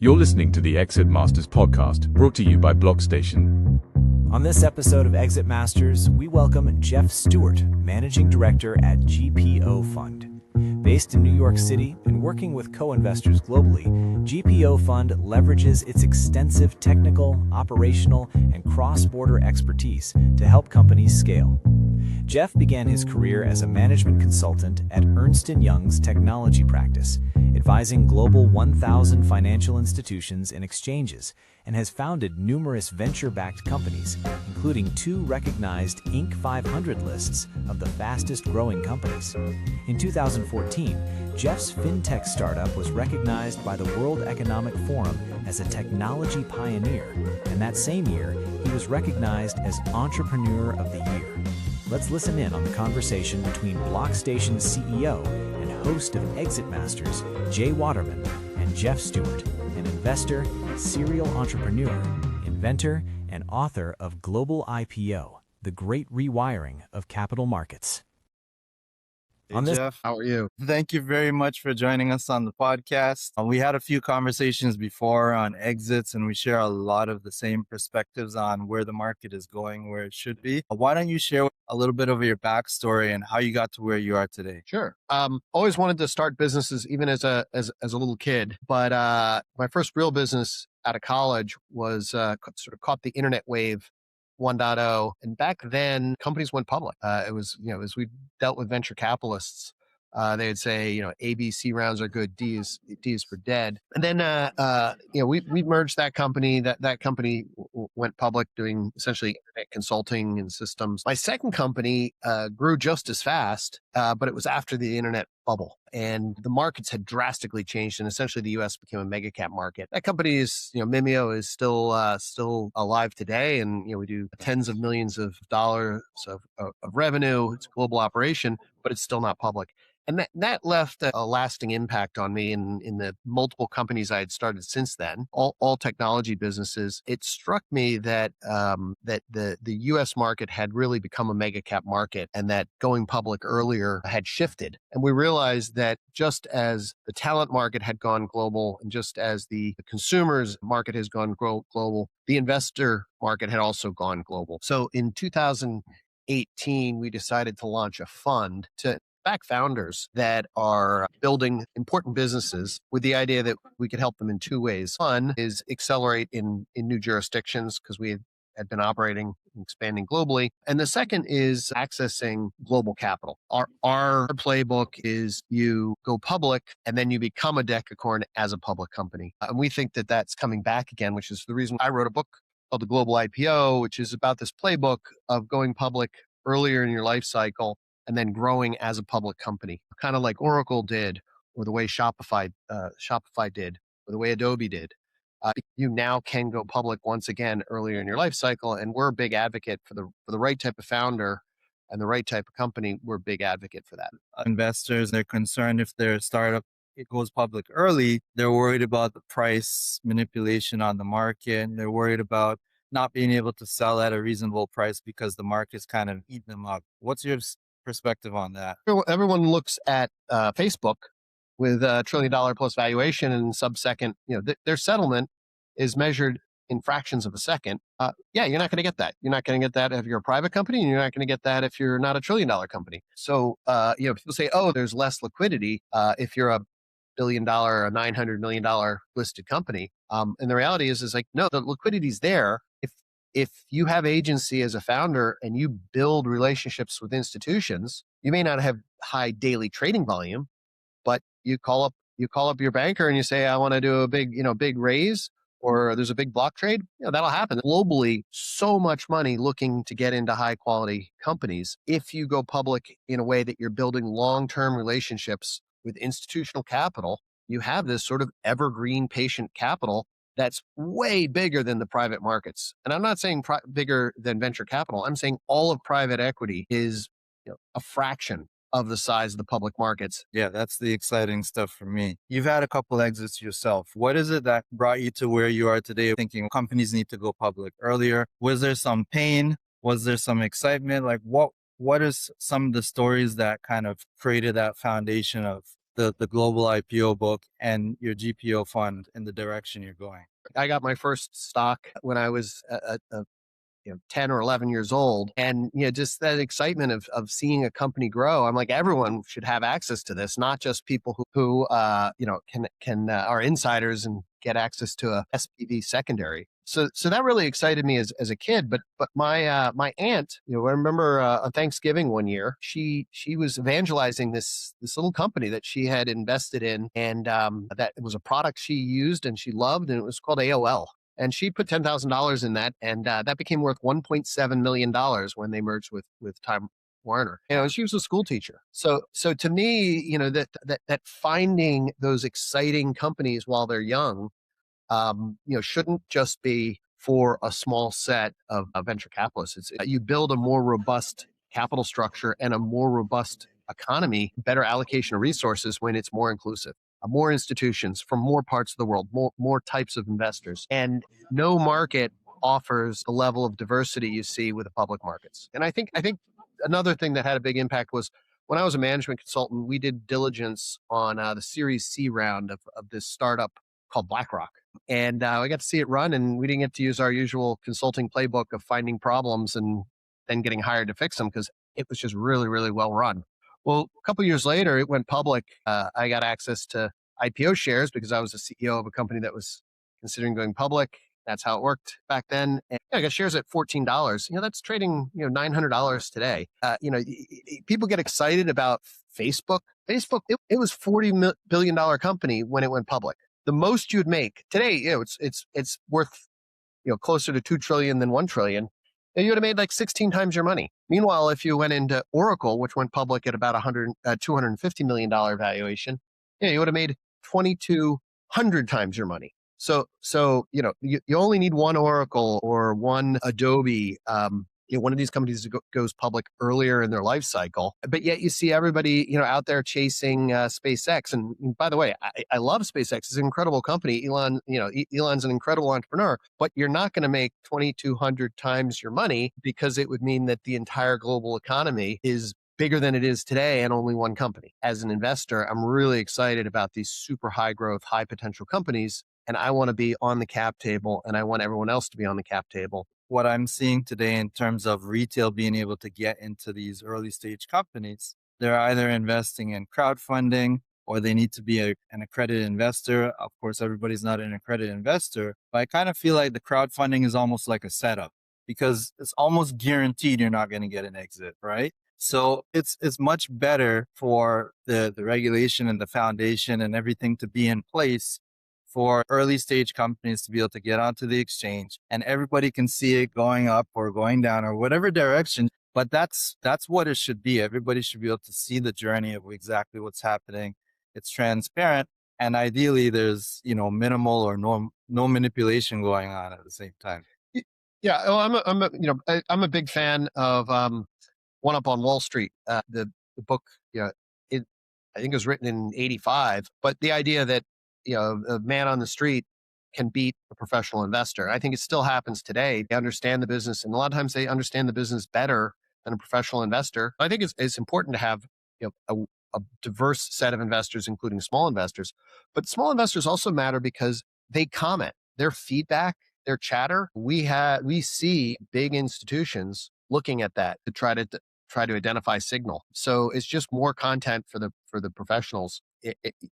You're listening to the Exit Masters podcast, brought to you by Blockstation. On this episode of Exit Masters, we welcome Jeff Stewart, Managing Director at GPO Fund. Based in New York City and working with co-investors globally, GPO Fund leverages its extensive technical, operational, and cross-border expertise to help companies scale. Jeff began his career as a management consultant at Ernst & Young's technology practice, advising global 1,000 financial institutions and exchanges, and has founded numerous venture-backed companies, including 2 recognized Inc. 500 lists of the fastest-growing companies. In 2014, Jeff's fintech startup was recognized by the World Economic Forum as a technology pioneer, and that same year, he was recognized as Entrepreneur of the Year. Let's listen in on the conversation between Blockstation's CEO and host of Exit Masters, Jay Waterman, and Jeff Stewart, an investor, serial entrepreneur, inventor, and author of Global IPO, The Great Rewiring of Capital Markets. Hey, Jeff, how are you? Thank you very much for joining us on the podcast. We had a few conversations before on exits, and we share a lot of the same perspectives on where the market is going, where it should be. Why don't you share a little bit of your backstory and how you got to where you are today? Sure. Always wanted to start businesses, even as a little kid. But my first real business out of college was sort of caught the internet wave 1.0. And back then, companies went public. It was, as we dealt with venture capitalists, they'd say, A, B, C rounds are good, D is for dead. And then, we merged that company. That company went public, doing essentially internet consulting and systems. My second company grew just as fast, but it was after the internet bubble, and the markets had drastically changed, and essentially the U.S. became a mega cap market. That company is, Mimeo is still alive today, and we do tens of millions of dollars of revenue. It's a global operation, but it's still not public. And that left a lasting impact on me in the multiple companies I had started since then, all technology businesses. It struck me that the U.S. market had really become a mega cap market, and that going public earlier had shifted. And we realized that just as the talent market had gone global, and just as the consumers market has gone global, the investor market had also gone global. So in 2018, we decided to launch a fund to back founders that are building important businesses, with the idea that we could help them in 2 ways. One is accelerate in new jurisdictions, because we had been operating and expanding globally. And the second is accessing global capital. Our playbook is you go public and then you become a Decacorn as a public company. And we think that that's coming back again, which is the reason I wrote a book called The Global IPO, which is about this playbook of going public earlier in your life cycle and then growing as a public company, kind of like Oracle did, or the way Shopify did, or the way Adobe did. You now can go public once again earlier in your life cycle, and we're a big advocate for the right type of founder and the right type of company. We're a big advocate for that. Investors, they're concerned if their startup it goes public early, they're worried about the price manipulation on the market. They're worried about not being able to sell at a reasonable price because the market's kind of eating them up. What's your perspective on that? Everyone looks at Facebook with $1 trillion plus valuation, and sub-second, their settlement is measured in fractions of a second. You're not going to get that. You're not going to get that if you're a private company, and you're not going to get that if you're not $1 trillion company. So, people say, oh, there's less liquidity if you're a $1 billion or a $900 million listed company. And the reality is like, no, the liquidity's there. If you have agency as a founder and you build relationships with institutions, you may not have high daily trading volume, but you call up your banker and you say, I want to do a big raise, or there's a big block trade. That'll happen. Globally, so much money looking to get into high quality companies. If you go public in a way that you're building long-term relationships with institutional capital, you have this sort of evergreen patient capital that's way bigger than the private markets. And I'm not saying bigger than venture capital. I'm saying all of private equity is a fraction of the size of the public markets. Yeah, that's the exciting stuff for me. You've had a couple exits yourself. What is it that brought you to where you are today, thinking companies need to go public earlier? Was there some pain? Was there some excitement? Like what is some of the stories that kind of created that foundation of the global IPO book and your GPO fund in the direction you're going? I got my first stock when I was 10 or 11 years old. And, just that excitement of seeing a company grow. I'm like, everyone should have access to this, not just people who can are insiders and get access to a SPV secondary. So that really excited me as a kid. But my aunt, I remember on Thanksgiving one year, she was evangelizing this little company that she had invested in, and that it was a product she used and she loved, and it was called AOL. And she put $10,000 in that, and that became worth $1.7 million when they merged with Time Warner. She was a school teacher. So to me, that finding those exciting companies while they're young, shouldn't just be for a small set of venture capitalists. You build a more robust capital structure and a more robust economy, better allocation of resources when it's more inclusive. More institutions from more parts of the world, more types of investors. And no market offers the level of diversity you see with the public markets. And I think another thing that had a big impact was when I was a management consultant, we did diligence on the Series C round of this startup called BlackRock. And I got to see it run, and we didn't get to use our usual consulting playbook of finding problems and then getting hired to fix them because it was just really, really well run. Well, a couple of years later, it went public. I got access to IPO shares because I was the CEO of a company that was considering going public. That's how it worked back then. And I got shares at $14. That's trading, $900 today. People get excited about Facebook. Facebook, it was $40 billion company when it went public. The most you'd make today, it's worth, closer to 2 trillion than 1 trillion. You would have made like 16 times your money. Meanwhile, if you went into Oracle, which went public at about $250 million valuation, you would have made 2,200 times your money. So you only need one Oracle or one Adobe. One of these companies goes public earlier in their life cycle, but yet you see everybody, out there chasing SpaceX. And by the way, I love SpaceX. It's an incredible company. Elon's an incredible entrepreneur, but you're not going to make 2,200 times your money because it would mean that the entire global economy is bigger than it is today and only one company. As an investor, I'm really excited about these super high growth, high potential companies. And I want to be on the cap table, and I want everyone else to be on the cap table. What I'm seeing today in terms of retail being able to get into these early stage companies, they're either investing in crowdfunding or they need to be an accredited investor. Of course, everybody's not an accredited investor, but I kind of feel like the crowdfunding is almost like a setup because it's almost guaranteed you're not going to get an exit, right? So it's much better for the regulation and the foundation and everything to be in place for early stage companies to be able to get onto the exchange and everybody can see it going up or going down or whatever direction. But that's what it should be. Everybody should be able to see the journey of exactly what's happening. It's transparent. And ideally there's, minimal or no manipulation going on at the same time. Yeah. Well, I'm a big fan of One Up on Wall Street. The book, I think it was written in 1985, but the idea that a man on the street can beat a professional investor. I think it still happens today. They understand the business, and a lot of times they understand the business better than a professional investor. I think it's important to have a diverse set of investors, including small investors. But small investors also matter because they comment, their feedback, their chatter. We see big institutions looking at that to try to identify signal. So it's just more content for the professionals.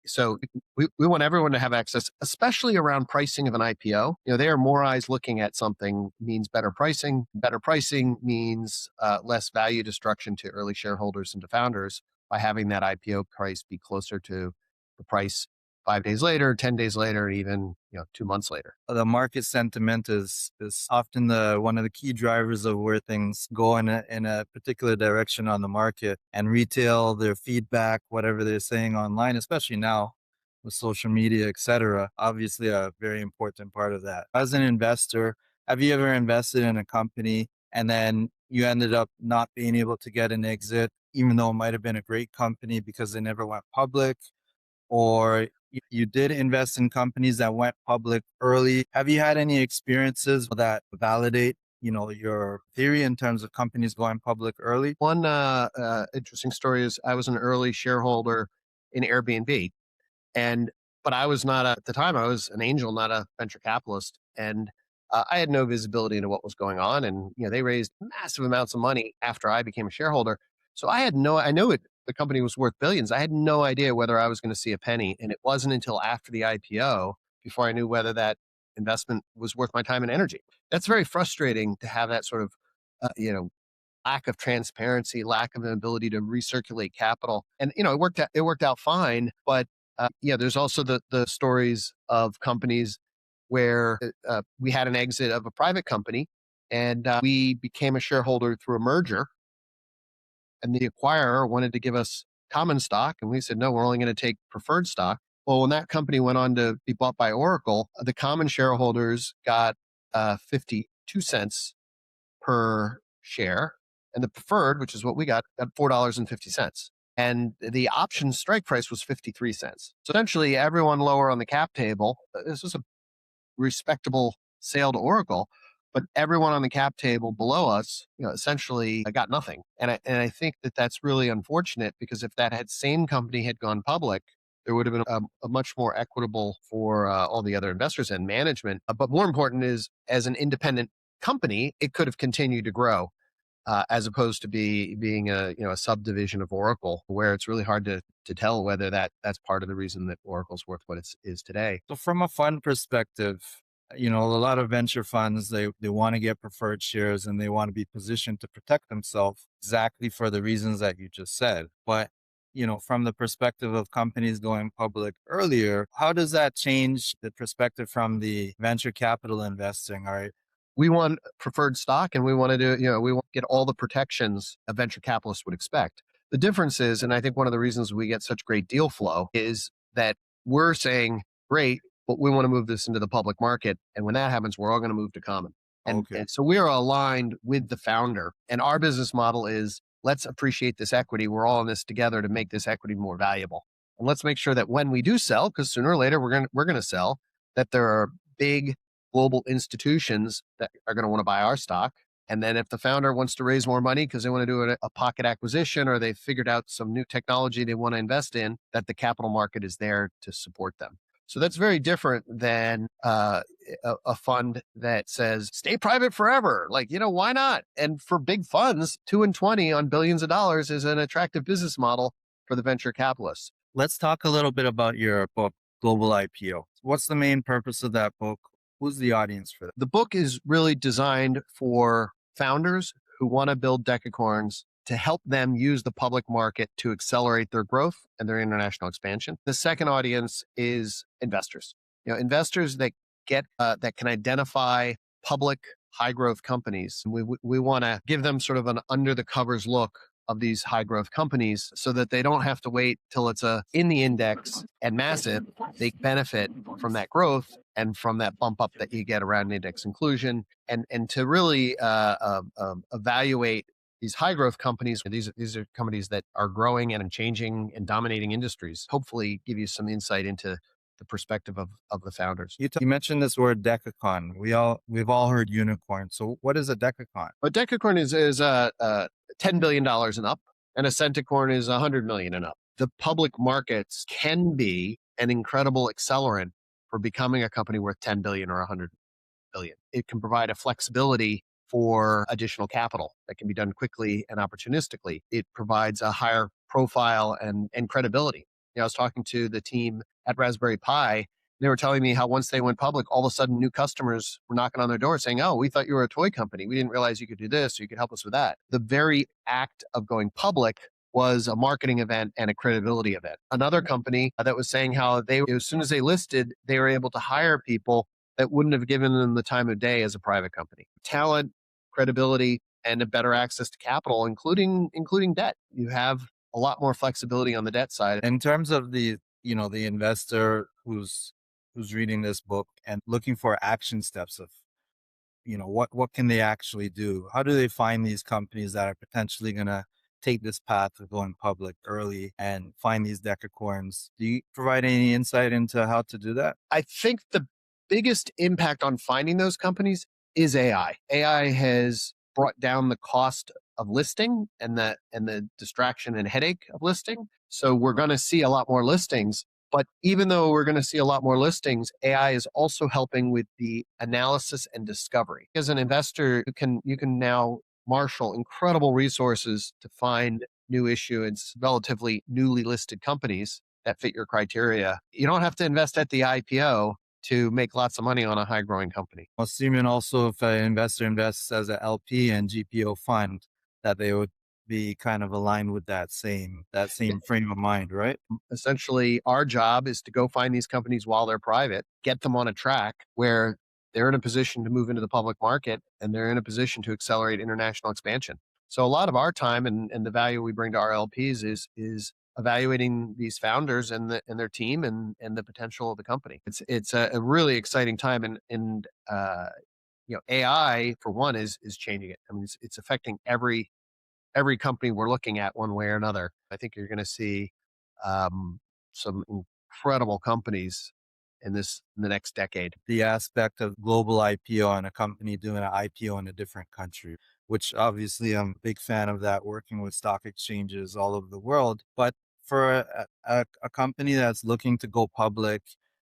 So we want everyone to have access, especially around pricing of an IPO. There are more eyes looking at something means better pricing. Better pricing means less value destruction to early shareholders and to founders by having that IPO price be closer to the price 5 days later, 10 days later, even 2 months later. The market sentiment is often one of the key drivers of where things go in a particular direction on the market. And retail, their feedback, whatever they're saying online, especially now with social media, etc., obviously a very important part of that. As an investor, have you ever invested in a company and then you ended up not being able to get an exit, even though it might have been a great company because they never went public? Or you did invest in companies that went public early. Have you had any experiences that validate, your theory in terms of companies going public early? One interesting story is I was an early shareholder in Airbnb. But I was not, at the time, I was an angel, not a venture capitalist. And I had no visibility into what was going on. And, they raised massive amounts of money after I became a shareholder. So I know the company was worth billions. I had no idea whether I was going to see a penny. And it wasn't until after the IPO before I knew whether that investment was worth my time and energy. That's very frustrating to have that sort of, lack of transparency, lack of an ability to recirculate capital. And, it worked out fine. But there's also the stories of companies where we had an exit of a private company and we became a shareholder through a merger, and the acquirer wanted to give us common stock. And we said, no, we're only going to take preferred stock. Well, when that company went on to be bought by Oracle, the common shareholders got 52 cents per share. And the preferred, which is what we got $4.50. And the option strike price was 53 cents. So essentially, everyone lower on the cap table, this was a respectable sale to Oracle, but everyone on the cap table below us, essentially got nothing. And I think that that's really unfortunate, because if that same company had gone public, there would have been a much more equitable for all the other investors and management. But more important is, as an independent company, it could have continued to grow. As opposed to being a subdivision of Oracle, where it's really hard to tell whether that's part of the reason that Oracle's worth what it is today. So from a fund perspective, a lot of venture funds, they want to get preferred shares and they want to be positioned to protect themselves exactly for the reasons that you just said. But from the perspective of companies going public earlier, how does that change the perspective from the venture capital investing? All right. We want preferred stock, and we want to get all the protections a venture capitalist would expect. The difference is, and I think one of the reasons we get such great deal flow, is that we're saying, great, but we want to move this into the public market. And when that happens, we're all going to move to common. And so we are aligned with the founder. And our business model is, let's appreciate this equity. We're all in this together to make this equity more valuable. And let's make sure that when we do sell, because sooner or later we're going to sell, that there are big global institutions that are going to want to buy our stock. And then if the founder wants to raise more money because they want to do a pocket acquisition, or they've figured out some new technology they want to invest in, that the capital market is there to support them. So that's very different than a fund that says, stay private forever. Why not? And for big funds, 2 and 20 on billions of dollars is an attractive business model for the venture capitalists. Let's talk a little bit about your book, Global IPO. What's the main purpose of that book? Who's the audience for that? The book is really designed for founders who want to build Decacorns to help them use the public market to accelerate their growth and their international expansion. The second audience is investors. Investors that that can identify public high growth companies. We want to give them sort of an under the covers look of these high growth companies, so that they don't have to wait till it's in the index and massive. They benefit from that growth and from that bump up that you get around index inclusion, and to really evaluate these high growth companies. These are companies that are growing and changing and dominating industries. Hopefully give you some insight into the perspective of the founders. You mentioned this word Decacorn. We've all heard unicorn. So what is a Decacorn? A Decacorn is $10 billion and up, and a Centacorn is $100 million and up. The public markets can be an incredible accelerant for becoming a company worth 10 billion or 100 billion. It can provide a flexibility for additional capital that can be done quickly and opportunistically. It provides a higher profile and credibility. I was talking to the team at Raspberry Pi. They were telling me how once they went public, all of a sudden new customers were knocking on their door saying, oh, we thought you were a toy company. We didn't realize you could do this, or you could help us with that. The very act of going public was a marketing event and a credibility event. Another company that was saying how as soon as they listed, they were able to hire people that wouldn't have given them the time of day as a private company. Talent, credibility, and a better access to capital, including debt. You have a lot more flexibility on the debt side. In terms of the investor who's reading this book and looking for action steps of, what can they actually do? How do they find these companies that are potentially going to take this path of going public early and find these Decacorns? Do you provide any insight into how to do that? I think the biggest impact on finding those companies is AI. AI has brought down the cost of listing and the distraction and headache of listing. So we're going to see a lot more listings. But even though we're going to see a lot more listings, AI is also helping with the analysis and discovery. As an investor, you can now marshal incredible resources to find new issuance, relatively newly listed companies that fit your criteria. You don't have to invest at the IPO to make lots of money on a high growing company. Well, assuming also if an investor invests as an LP and GPO fund, that they would be kind of aligned with that same frame of mind, right? Essentially, our job is to go find these companies while they're private, get them on a track where they're in a position to move into the public market and they're in a position to accelerate international expansion. So a lot of our time and the value we bring to our LPs is evaluating these founders and their team and the potential of the company. It's a really exciting time, and AI for one is changing it. I mean, it's affecting every company we're looking at one way or another. I think you're going to see some incredible companies in the next decade. The aspect of global IPO and a company doing an IPO in a different country, which obviously I'm a big fan of that, working with stock exchanges all over the world. But for a company that's looking to go public,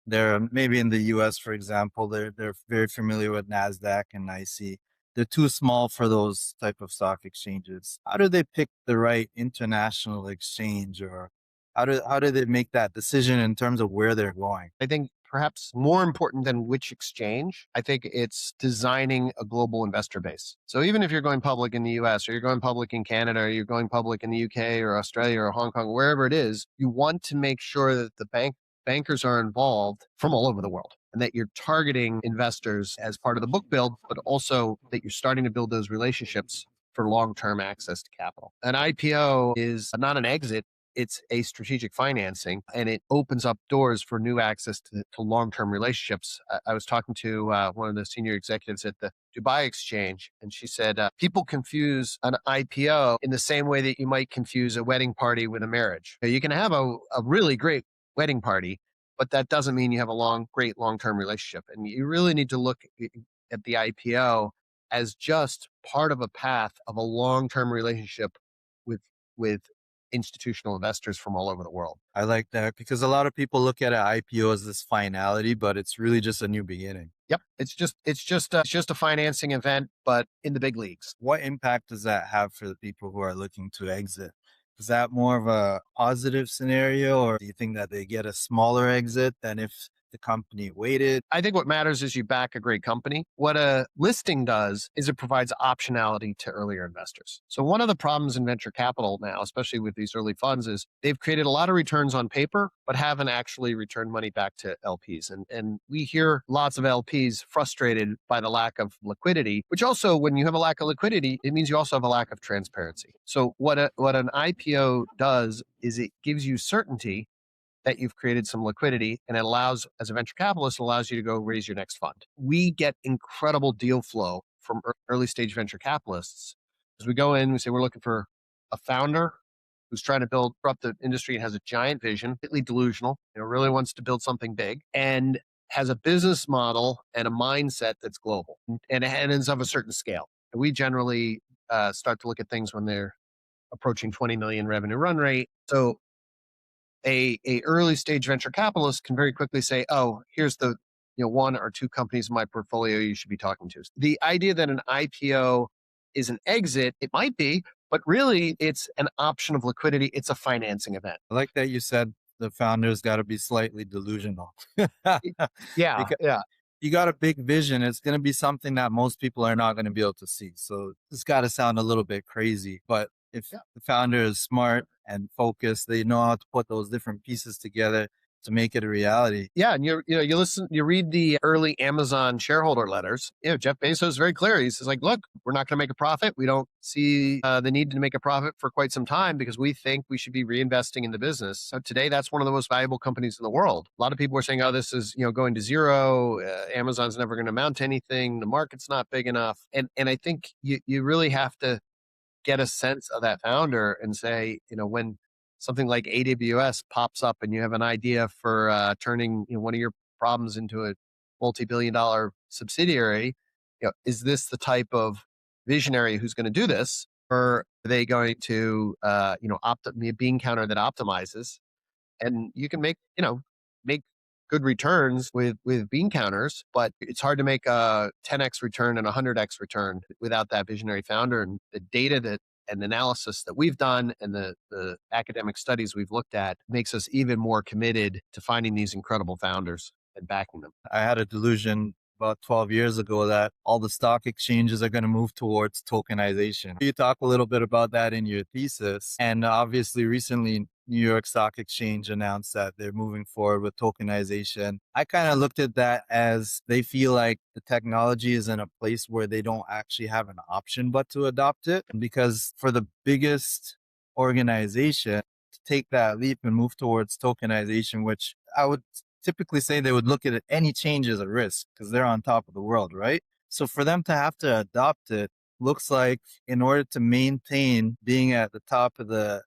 they're maybe in the US, for example, they're very familiar with NASDAQ and NYSE. They're too small for those type of stock exchanges. How do they pick the right international exchange, or how do they make that decision in terms of where they're going? I think perhaps more important than which exchange, I think it's designing a global investor base. So even if you're going public in the US or you're going public in Canada or you're going public in the UK or Australia or Hong Kong, wherever it is, you want to make sure that the bankers are involved from all over the world, and that you're targeting investors as part of the book build, but also that you're starting to build those relationships for long-term access to capital. An IPO is not an exit. It's a strategic financing, and it opens up doors for new access to long-term relationships. I was talking to one of the senior executives at the Dubai exchange, and she said, people confuse an IPO in the same way that you might confuse a wedding party with a marriage. You can have a really great wedding party, but that doesn't mean you have a great long-term relationship. And you really need to look at the IPO as just part of a path of a long-term relationship with institutional investors from all over the world. I like that, because a lot of people look at an IPO as this finality, but it's really just a new beginning. Yep. It's just a financing event, but in the big leagues. What impact does that have for the people who are looking to exit? Is that more of a positive scenario, or do you think that they get a smaller exit than if the company waited? I think what matters is you back a great company. What a listing does is it provides optionality to earlier investors. So one of the problems in venture capital now, especially with these early funds, is they've created a lot of returns on paper, but haven't actually returned money back to LPs. And we hear lots of LPs frustrated by the lack of liquidity, which also, when you have a lack of liquidity, it means you also have a lack of transparency. So what an IPO does is it gives you certainty that you've created some liquidity, and it allows, as a venture capitalist, allows you to go raise your next fund. We get incredible deal flow from early stage venture capitalists. As we go in, we say we're looking for a founder who's trying to disrupt the industry and has a giant vision, completely delusional, really wants to build something big, and has a business model and a mindset that's global, and is of a certain scale. And we generally start to look at things when they're approaching 20 million revenue run rate. So a early stage venture capitalist can very quickly say, oh, here's the one or two companies in my portfolio you should be talking to. The idea that an IPO is an exit, it might be, but really it's an option of liquidity. It's a financing event. I like that you said the founder's got to be slightly delusional. Yeah. You got a big vision. It's going to be something that most people are not going to be able to see. So it's got to sound a little bit crazy, but if the founder is smart and focused, they know how to put those different pieces together to make it a reality. Yeah, and you read the early Amazon shareholder letters. Jeff Bezos is very clear. He says, look, we're not going to make a profit. We don't see the need to make a profit for quite some time because we think we should be reinvesting in the business. So today, that's one of the most valuable companies in the world. A lot of people are saying, oh, this is going to zero. Amazon's never going to amount to anything. The market's not big enough. And I think you really have to get a sense of that founder and say, when something like AWS pops up and you have an idea for turning one of your problems into a multi-billion-dollar subsidiary, is this the type of visionary who's going to do this? Or are they going to, be a bean counter that optimizes? And you can make good returns with bean counters, but it's hard to make a 10x return and a 100x return without that visionary founder. And the data that and analysis that we've done and the academic studies we've looked at makes us even more committed to finding these incredible founders and backing them. I had a delusion about 12 years ago that all the stock exchanges are going to move towards tokenization. You talk a little bit about that in your thesis. And obviously recently New York Stock Exchange announced that they're moving forward with tokenization. I kind of looked at that as they feel like the technology is in a place where they don't actually have an option but to adopt it. Because for the biggest organization to take that leap and move towards tokenization, which I would typically say they would look at any change as a risk because they're on top of the world, right? So for them to have to adopt it looks like in order to maintain being at the top of the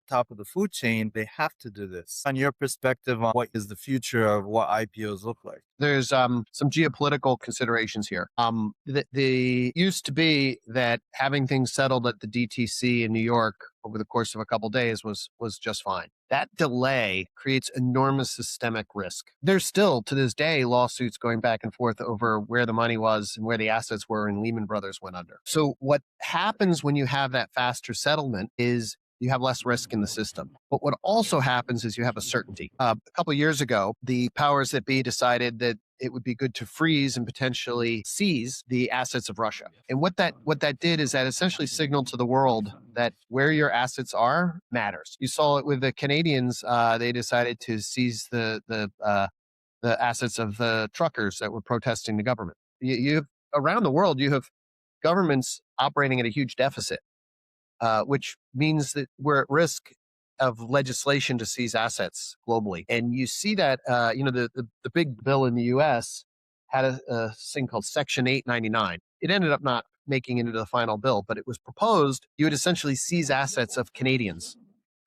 food chain, they have to do this. On your perspective on what is the future of what IPOs look like? There's some geopolitical considerations here. The used to be that having things settled at the DTC in New York over the course of a couple of days was just fine. That delay creates enormous systemic risk. There's still, to this day, lawsuits going back and forth over where the money was and where the assets were when Lehman Brothers went under. So what happens when you have that faster settlement is you have less risk in the system. But what also happens is you have a certainty. A couple of years ago, the powers that be decided that it would be good to freeze and potentially seize the assets of Russia. And what that did is that essentially signaled to the world that where your assets are matters. You saw it with the Canadians. They decided to seize the assets of the truckers that were protesting the government. You around the world, you have governments operating at a huge deficit. Which means that we're at risk of legislation to seize assets globally. And you see that, the big bill in the US had a thing called Section 899. It ended up not making it into the final bill, but it was proposed you would essentially seize assets of Canadians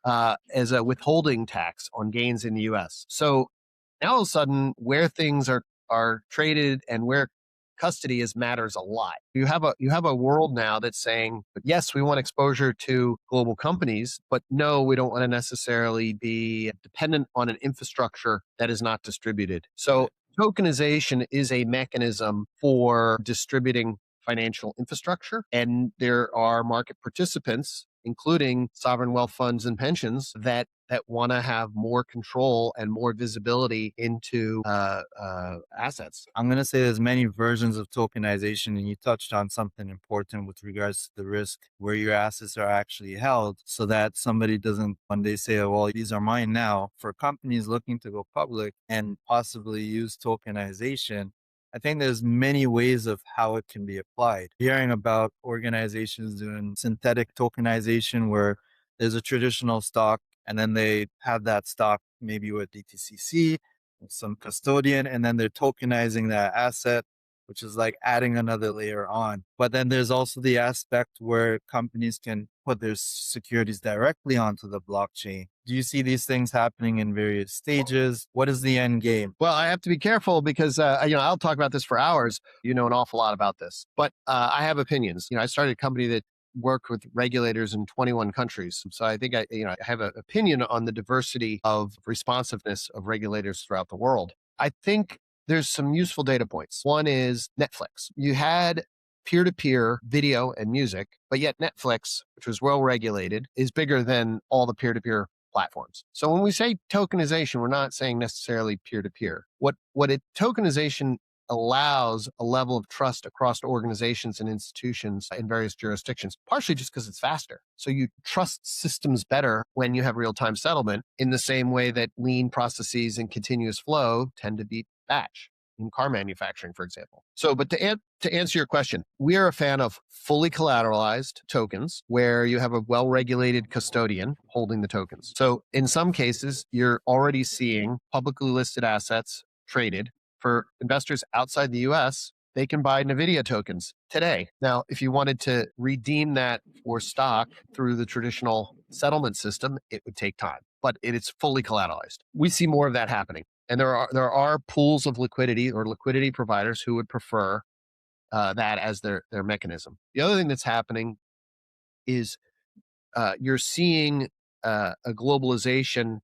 as a withholding tax on gains in the US. So now all of a sudden, where things are traded and where custody matters a lot. You have a world now that's saying, yes, we want exposure to global companies, but no, we don't want to necessarily be dependent on an infrastructure that is not distributed. So tokenization is a mechanism for distributing financial infrastructure, and there are market participants, including sovereign wealth funds and pensions, that want to have more control and more visibility into assets. I'm going to say there's many versions of tokenization, and you touched on something important with regards to the risk where your assets are actually held, so that somebody doesn't, when they say, oh, well, these are mine now, for companies looking to go public and possibly use tokenization, I think there's many ways of how it can be applied. Hearing about organizations doing synthetic tokenization where there's a traditional stock and then they have that stock maybe with DTCC, with some custodian, and then they're tokenizing that asset, which is like adding another layer on. But then there's also the aspect where companies can put their securities directly onto the blockchain. Do you see these things happening in various stages? What is the end game? Well, I have to be careful because, I'll talk about this for hours. You know an awful lot about this, but I have opinions. I started a company that worked with regulators in 21 countries. So I think I have an opinion on the diversity of responsiveness of regulators throughout the world. I think there's some useful data points. One is Netflix. You had peer-to-peer video and music, but yet Netflix, which was well regulated, is bigger than all the peer-to-peer platforms. So when we say tokenization, we're not saying necessarily peer-to-peer. What tokenization allows a level of trust across organizations and institutions in various jurisdictions, partially just because it's faster. So you trust systems better when you have real-time settlement, in the same way that lean processes and continuous flow tend to beat batch in car manufacturing, for example. So, but to answer your question, we are a fan of fully collateralized tokens where you have a well-regulated custodian holding the tokens. So in some cases, you're already seeing publicly listed assets traded. For investors outside the US, they can buy NVIDIA tokens today. Now, if you wanted to redeem that for stock through the traditional settlement system, it would take time, but it's fully collateralized. We see more of that happening. And there are pools of liquidity or liquidity providers who would prefer that as their mechanism. The other thing that's happening is you're seeing a globalization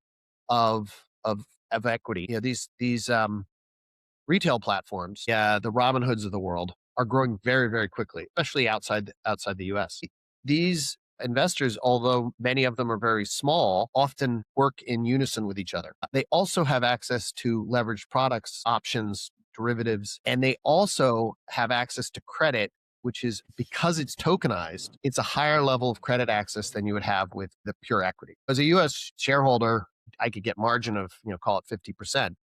of equity. These retail platforms, the Robin Hoods of the world, are growing very, very quickly, especially outside the US. These investors, although many of them are very small, often work in unison with each other. They also have access to leveraged products, options, derivatives, and they also have access to credit, which is, because it's tokenized, it's a higher level of credit access than you would have with the pure equity. As a US shareholder, I could get margin of, call it 50%.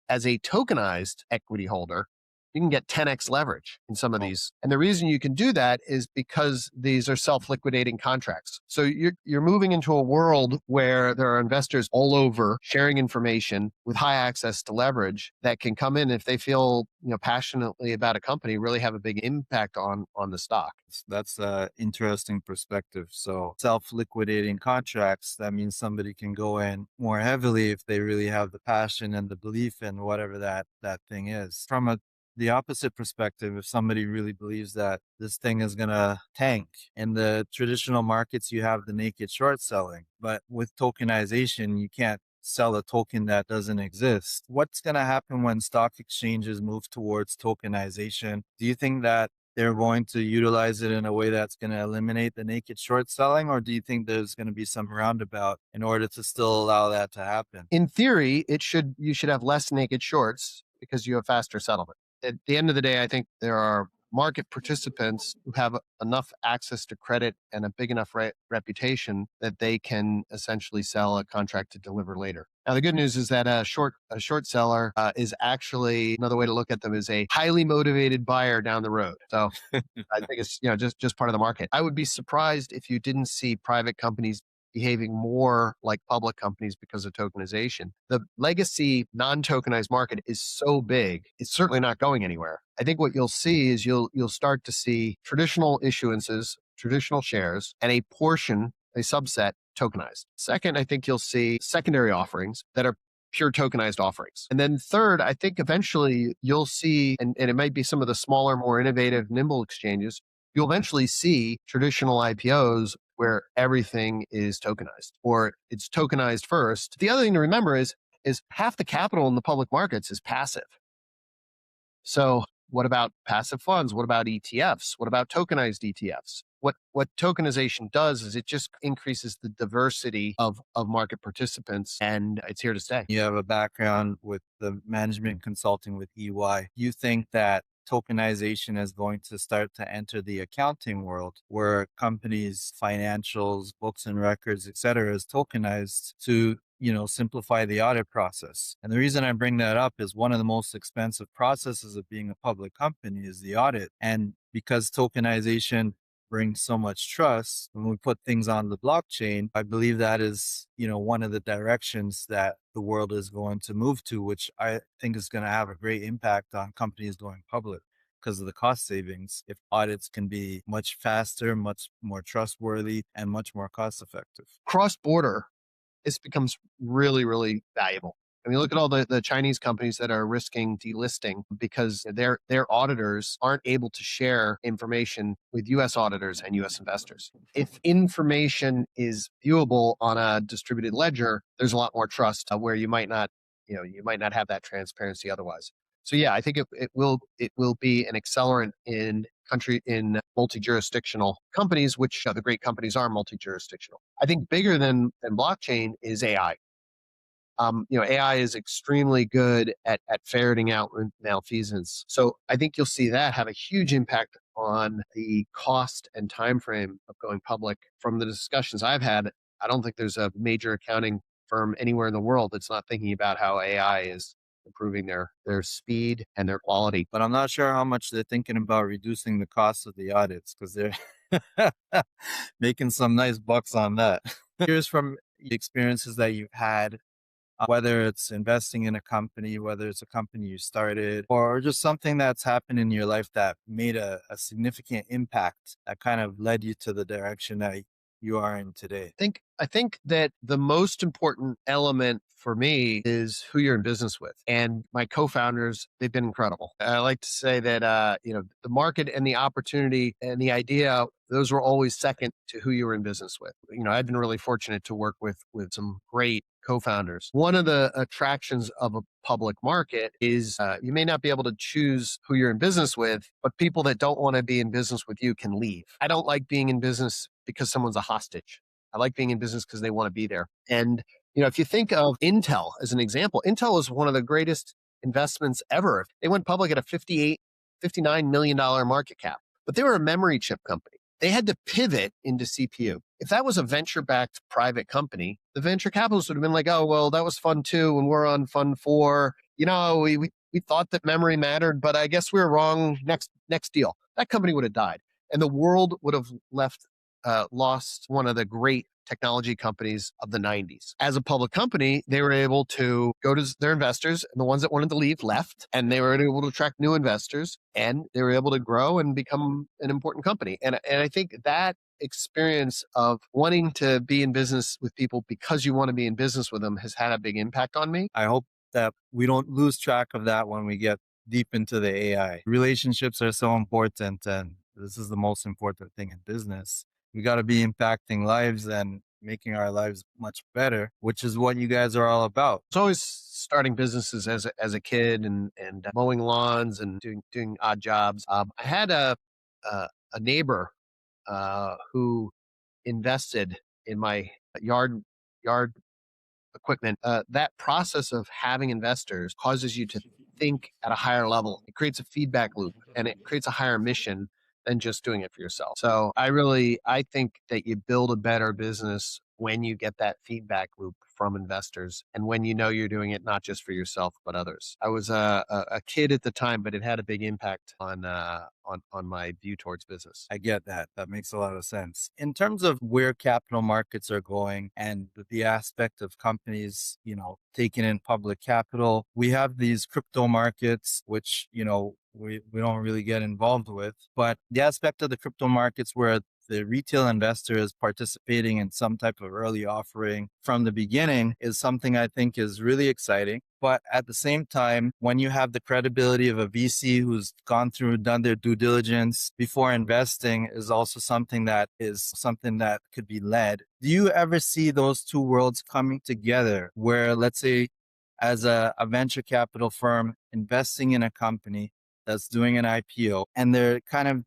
As a tokenized equity holder, you can get 10x leverage in some of these. And the reason you can do that is because these are self-liquidating contracts. So you're moving into a world where there are investors all over sharing information with high access to leverage that can come in if they feel passionately about a company, really have a big impact on the stock. That's an interesting perspective. So self-liquidating contracts, that means somebody can go in more heavily if they really have the passion and the belief in whatever that thing is. From the opposite perspective, if somebody really believes that this thing is going to tank, in the traditional markets, you have the naked short selling, but with tokenization, you can't sell a token that doesn't exist. What's going to happen when stock exchanges move towards tokenization? Do you think that they're going to utilize it in a way that's going to eliminate the naked short selling, or do you think there's going to be some roundabout in order to still allow that to happen? In theory, you should have less naked shorts because you have faster settlement. At the end of the day, I think there are market participants who have enough access to credit and a big enough reputation that they can essentially sell a contract to deliver later. Now, the good news is that a short seller is actually, another way to look at them, is a highly motivated buyer down the road. So I think it's just part of the market. I would be surprised if you didn't see private companies behaving more like public companies because of tokenization. The legacy non-tokenized market is so big, it's certainly not going anywhere. I think what you'll see is you'll start to see traditional issuances, traditional shares, and a subset tokenized. Second, I think you'll see secondary offerings that are pure tokenized offerings. And then third, I think eventually you'll see, and it might be some of the smaller, more innovative, nimble exchanges, you'll eventually see traditional IPOs where everything is tokenized, or it's tokenized first. The other thing to remember is half the capital in the public markets is passive. So what about passive funds? What about ETFs? What about tokenized ETFs? What tokenization does is it just increases the diversity of market participants, and it's here to stay. You have a background with the management consulting with EY. You think that tokenization is going to start to enter the accounting world, where companies' financials, books and records, et cetera, is tokenized to simplify the audit process. And the reason I bring that up is one of the most expensive processes of being a public company is the audit. And because tokenization brings so much trust, when we put things on the blockchain, I believe that is, one of the directions that the world is going to move to, which I think is going to have a great impact on companies going public because of the cost savings. If audits can be much faster, much more trustworthy, and much more cost effective. Cross-border, this becomes really, really valuable. I mean, look at all the Chinese companies that are risking delisting because their auditors aren't able to share information with US auditors and US investors. If information is viewable on a distributed ledger, there's a lot more trust where you might not have that transparency otherwise. So yeah, I think it will be an accelerant in multi-jurisdictional companies, which the great companies are multi-jurisdictional. I think bigger than blockchain is AI. AI is extremely good at ferreting out malfeasance. So I think you'll see that have a huge impact on the cost and time frame of going public. From the discussions I've had, I don't think there's a major accounting firm anywhere in the world that's not thinking about how AI is improving their speed and their quality. But I'm not sure how much they're thinking about reducing the cost of the audits, because they're making some nice bucks on that. Here's from the experiences that you've had, whether it's investing in a company, whether it's a company you started, or just something that's happened in your life that made a significant impact that kind of led you to the direction that you are in today? I think that the most important element for me is who you're in business with. And my co-founders, they've been incredible. I like to say that, the market and the opportunity and the idea, those were always second to who you were in business with. I've been really fortunate to work with some great co-founders. One of the attractions of a public market is you may not be able to choose who you're in business with, but people that don't want to be in business with you can leave. I don't like being in business because someone's a hostage. I like being in business because they want to be there. And, if you think of Intel as an example, Intel is one of the greatest investments ever. They went public at a $59 million market cap, but they were a memory chip company. They had to pivot into CPU. If that was a venture-backed private company, the venture capitalists would have been like, oh, well, that was fun too, and we're on fund 4. We thought that memory mattered, but I guess we were wrong. Next deal. That company would have died. And the world would have lost one of the great technology companies of the 90s. As a public company, they were able to go to their investors, and the ones that wanted to leave left, and they were able to attract new investors, and they were able to grow and become an important company. And I think that experience of wanting to be in business with people because you want to be in business with them has had a big impact on me. I hope that we don't lose track of that when we get deep into the AI. Relationships are so important, and this is the most important thing in business. We got to be impacting lives and making our lives much better, which is what you guys are all about. It's always starting businesses as a kid and mowing lawns and doing odd jobs. I had a neighbor who invested in my yard equipment. That process of having investors causes you to think at a higher level. It creates a feedback loop, and it creates a higher mission than just doing it for yourself. So I think that you build a better business when you get that feedback loop from investors, and when you're doing it not just for yourself but others. I was a kid at the time, but it had a big impact on my view towards business. I get that. That makes a lot of sense. In terms of where capital markets are going and the aspect of companies, taking in public capital, we have these crypto markets, which, we don't really get involved with, but the aspect of the crypto markets where the retail investor is participating in some type of early offering from the beginning is something I think is really exciting. But at the same time, when you have the credibility of a VC who's done their due diligence before investing is also something that could be led. Do you ever see those two worlds coming together where, let's say, as a venture capital firm investing in a company that's doing an IPO, and they're kind of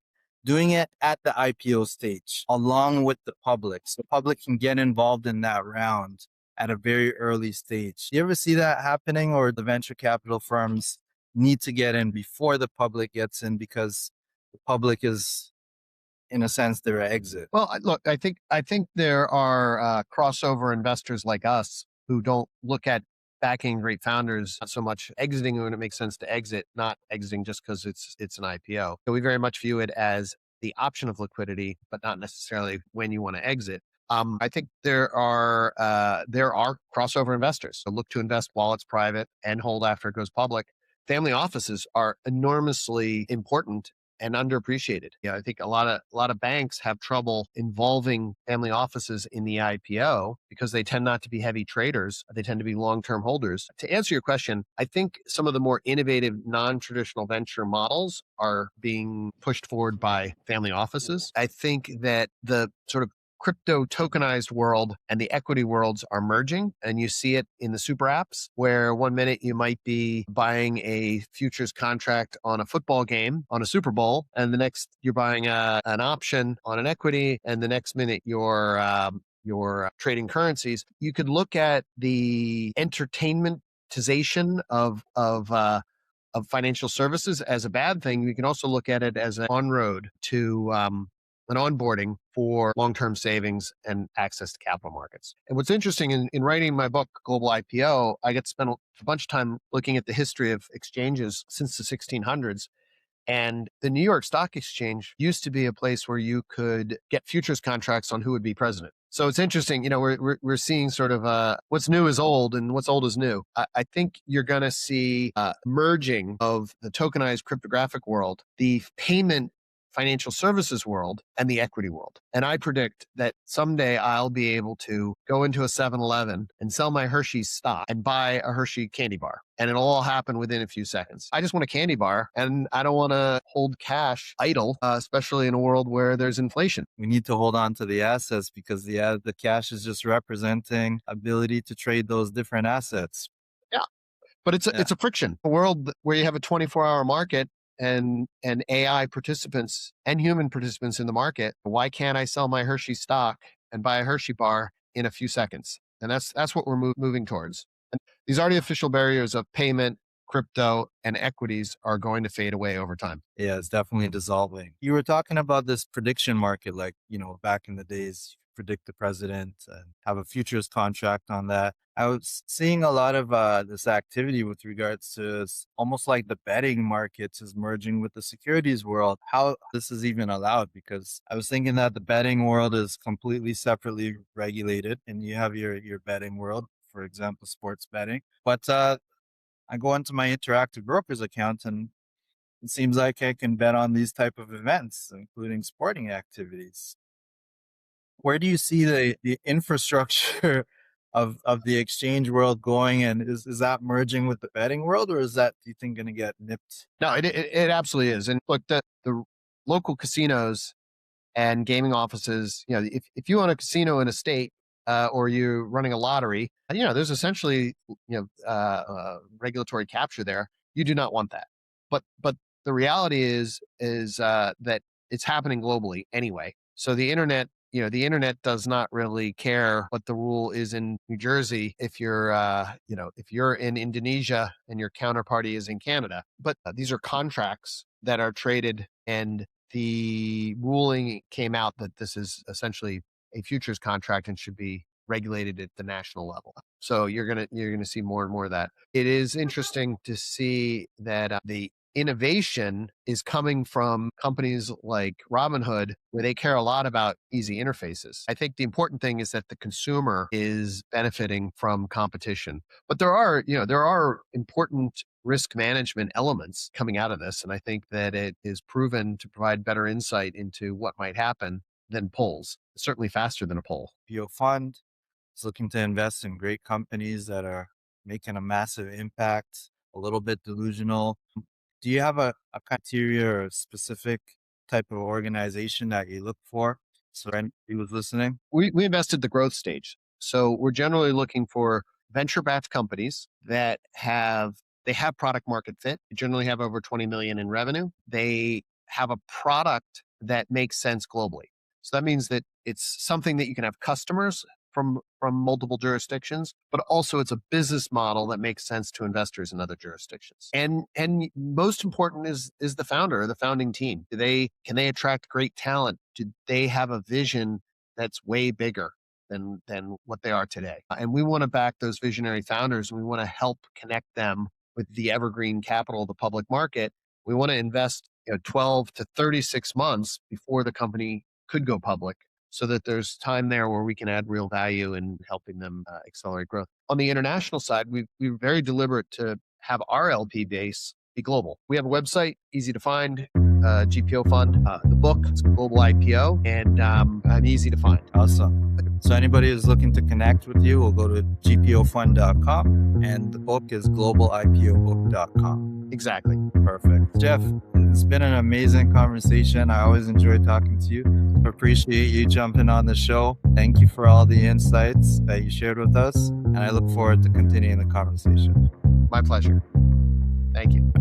doing it at the IPO stage along with the public, so the public can get involved in that round at a very early stage? Do you ever see that happening, or the venture capital firms need to get in before the public gets in because the public is, in a sense, their exit? Well, look, I think there are crossover investors like us who don't look at backing great founders, not so much exiting when it makes sense to exit, not exiting just because it's an IPO. So we very much view it as the option of liquidity, but not necessarily when you want to exit. I think there are crossover investors. So look to invest while it's private and hold after it goes public. Family offices are enormously important and underappreciated. I think a lot of banks have trouble involving family offices in the IPO because they tend not to be heavy traders. They tend to be long-term holders. To answer your question, I think some of the more innovative non-traditional venture models are being pushed forward by family offices. I think that the sort of crypto tokenized world and the equity worlds are merging, and you see it in the super apps where one minute you might be buying a futures contract on a football game on a Super Bowl, and the next you're buying an option on an equity, and the next minute you're trading currencies. You could look at the entertainmentization of financial services as a bad thing. You can also look at it as an on-road to an onboarding for long-term savings and access to capital markets. And what's interesting in writing my book, Global IPO, I get to spend a bunch of time looking at the history of exchanges since the 1600s. And the New York Stock Exchange used to be a place where you could get futures contracts on who would be president. So it's interesting, we're seeing sort of what's new is old and what's old is new. I think you're going to see merging of the tokenized cryptographic world, the payment financial services world and the equity world. And I predict that someday I'll be able to go into a 7-Eleven and sell my Hershey's stock and buy a Hershey candy bar. And it'll all happen within a few seconds. I just want a candy bar, and I don't want to hold cash idle, especially in a world where there's inflation. We need to hold on to the assets because the cash is just representing ability to trade those different assets. Yeah. But it's a friction. A world where you have a 24-hour market and AI participants and human participants in the market. Why can't I sell my Hershey stock and buy a Hershey bar in a few seconds? And that's what we're moving towards. And these artificial barriers of payment, crypto, and equities are going to fade away over time. Yeah, it's definitely dissolving. You were talking about this prediction market, like, back in the days, predict the president and have a futures contract on that. I was seeing a lot of this activity with regards to almost like the betting markets is merging with the securities world. How this is even allowed? Because I was thinking that the betting world is completely separately regulated, and you have your betting world, for example, sports betting. But I go into my Interactive Brokers account, and it seems like I can bet on these type of events, including sporting activities. Where do you see the infrastructure of the exchange world going, and is that merging with the betting world, or is that, do you think, going to get nipped? No, it absolutely is. And look, the local casinos and gaming offices, if you own a casino in a state or you're running a lottery, there's essentially regulatory capture there. You do not want that. But the reality is that it's happening globally anyway. So the internet does not really care what the rule is in New Jersey if you're in Indonesia and your counterparty is in Canada. But these are contracts that are traded, and the ruling came out that this is essentially a futures contract and should be regulated at the national level. So you're gonna see more and more of that. It is interesting to see that the innovation is coming from companies like Robinhood, where they care a lot about easy interfaces. I think the important thing is that the consumer is benefiting from competition. But there are important risk management elements coming out of this. And I think that it is proven to provide better insight into what might happen than polls, certainly faster than a poll. IPO fund is looking to invest in great companies that are making a massive impact, a little bit delusional. Do you have a criteria or a specific type of organization that you look for? So anybody who's listening? We invested the growth stage. So we're generally looking for venture-backed companies that have product market fit. They generally have over 20 million in revenue. They have a product that makes sense globally. So that means that it's something that you can have customers from multiple jurisdictions, but also it's a business model that makes sense to investors in other jurisdictions. And most important is the founder or the founding team. Can they attract great talent? Do they have a vision that's way bigger than what they are today? And we want to back those visionary founders. We want to help connect them with the evergreen capital of the public market. We want to invest 12 to 36 months before the company could go public, so that there's time there where we can add real value in helping them accelerate growth. On the international side, we were very deliberate to have our LP base be global. We have a website, easy to find, GPO fund. The book is Global IPO, and easy to find. Awesome. So anybody who's looking to connect with you will go to gpofund.com, and the book is globalipobook.com. Exactly. Perfect. Jeff, it's been an amazing conversation. I always enjoy talking to you. Appreciate you jumping on the show. Thank you for all the insights that you shared with us, and I look forward to continuing the conversation. My pleasure. Thank you.